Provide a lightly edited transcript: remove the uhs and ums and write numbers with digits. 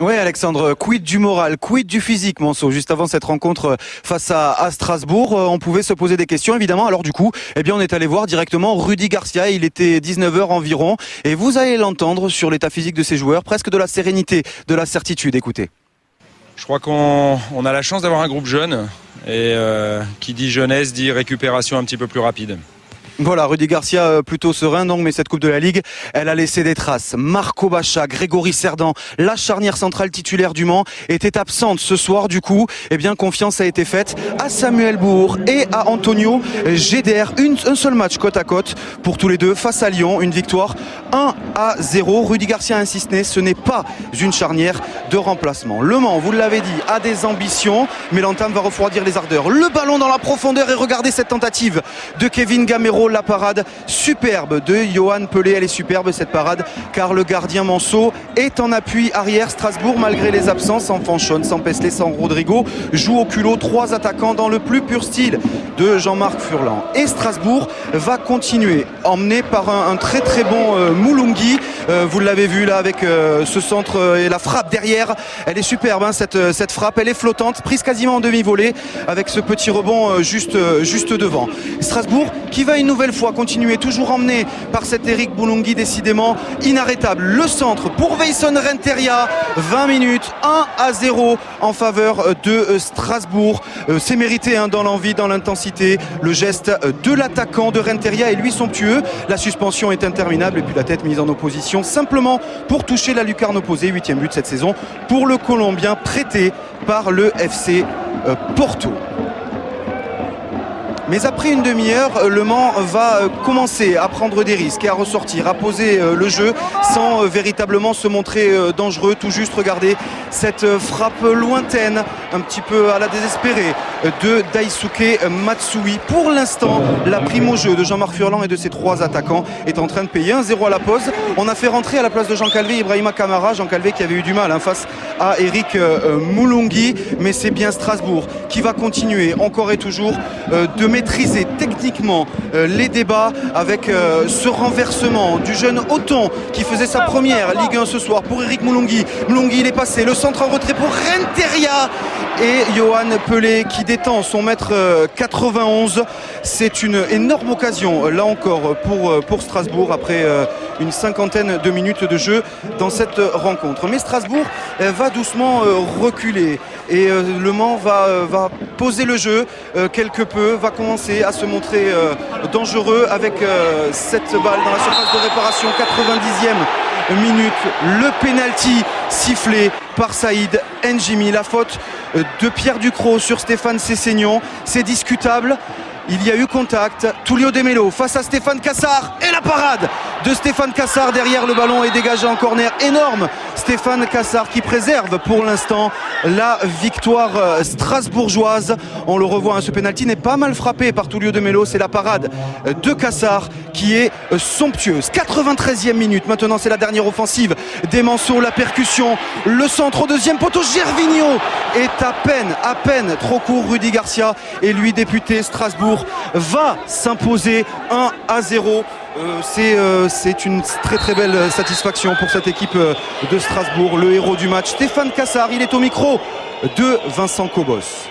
Oui Alexandre, quid du moral, quid du physique Monceau? Juste avant cette rencontre face à Strasbourg, on pouvait se poser des questions évidemment. Alors du coup, on est allé voir directement Rudy Garcia, il était 19 h environ et vous allez l'entendre sur l'état physique de ses joueurs, presque de la sérénité, de la certitude, écoutez. Je crois qu'on a la chance d'avoir un groupe jeune et qui dit jeunesse dit récupération un petit peu plus rapide. Voilà, Rudy Garcia plutôt serein donc, mais cette Coupe de la Ligue, elle a laissé des traces. Marco Baccia, Grégory Cerdan, la charnière centrale titulaire du Mans, était absente ce soir. Du coup, confiance a été faite à Samuel Bourg et à Antonio Géder. Un seul match côte à côte pour tous les deux face à Lyon. Une victoire 1-0. Rudy Garcia insiste, ce n'est pas une charnière de remplacement. Le Mans, vous l'avez dit, a des ambitions, mais l'entame va refroidir les ardeurs. Le ballon dans la profondeur et regardez cette tentative de Kevin Gamero. La parade superbe de Yohan Pelé, elle est superbe cette parade car le gardien Monceau est en appui arrière. Strasbourg, malgré les absences, sans Fanchon, sans Pesley, sans Rodrigo, joue au culot, 3 attaquants dans le plus pur style de Jean-Marc Furlan. Et Strasbourg va continuer, emmené par un très très bon Moulungi. Vous l'avez vu là avec ce centre et la frappe derrière, elle est superbe cette frappe, elle est flottante, prise quasiment en demi-volée avec ce petit rebond juste devant. Strasbourg qui va une nouvelle fois continuer, toujours emmené par cet Eric Moulungi, décidément inarrêtable. Le centre pour Weyson Renteria, 20 minutes, 1-0 en faveur de Strasbourg. C'est mérité dans l'envie, dans l'intensité. Le geste de l'attaquant de Renteria est lui somptueux. La suspension est interminable et puis la tête mise en opposition simplement pour toucher la lucarne opposée. 8e but cette saison pour le Colombien prêté par le FC Porto. Mais après une demi-heure, Le Mans va commencer à prendre des risques et à ressortir, à poser le jeu sans véritablement se montrer dangereux. Tout juste, regardez cette frappe lointaine, un petit peu à la désespérée de Daisuke Matsui. Pour l'instant, la prime au jeu de Jean-Marc Furlan et de ses 3 attaquants est en train de payer 1-0 à la pause. On a fait rentrer à la place de Jean Calvé Ibrahima Kamara. Jean Calvé qui avait eu du mal face à Eric Moulungi. Mais c'est bien Strasbourg qui va continuer encore et toujours de maîtriser techniquement les débats avec ce renversement du jeune Othon qui faisait sa première Ligue 1 ce soir pour Eric Moulungi. Moulungi il est passé, le centre en retrait pour Renteria et Yohan Pelé qui détend son mètre 91. C'est une énorme occasion là encore pour Strasbourg après une cinquantaine de minutes de jeu dans cette rencontre. Mais Strasbourg va doucement reculer et Le Mans va poser le jeu quelque peu, va commencer à se montrer dangereux avec cette balle dans la surface de réparation. 90e minute, le pénalty sifflé par Saïd N'Jimi. La faute de Pierre Ducrot sur Stéphane Sessegnon, c'est discutable. Il y a eu contact. Tullio De Melo face à Stéphane Cassard et la parade de Stéphane Cassard derrière le ballon est dégagé en corner. Énorme Stéphane Cassard qui préserve pour l'instant la victoire strasbourgeoise. On le revoit, ce pénalty n'est pas mal frappé par Tullio De Melo. C'est la parade de Cassard qui est somptueuse. 93e minute. Maintenant, c'est la dernière offensive des Manceaux. La percussion, le centre au deuxième poteau. Gervinho est à peine trop court. Rudy Garcia et lui député. Strasbourg va s'imposer 1-0. C'est une très très belle satisfaction pour cette équipe de Strasbourg. Le héros du match, Stéphane Cassard, il est au micro de Vincent Cobos.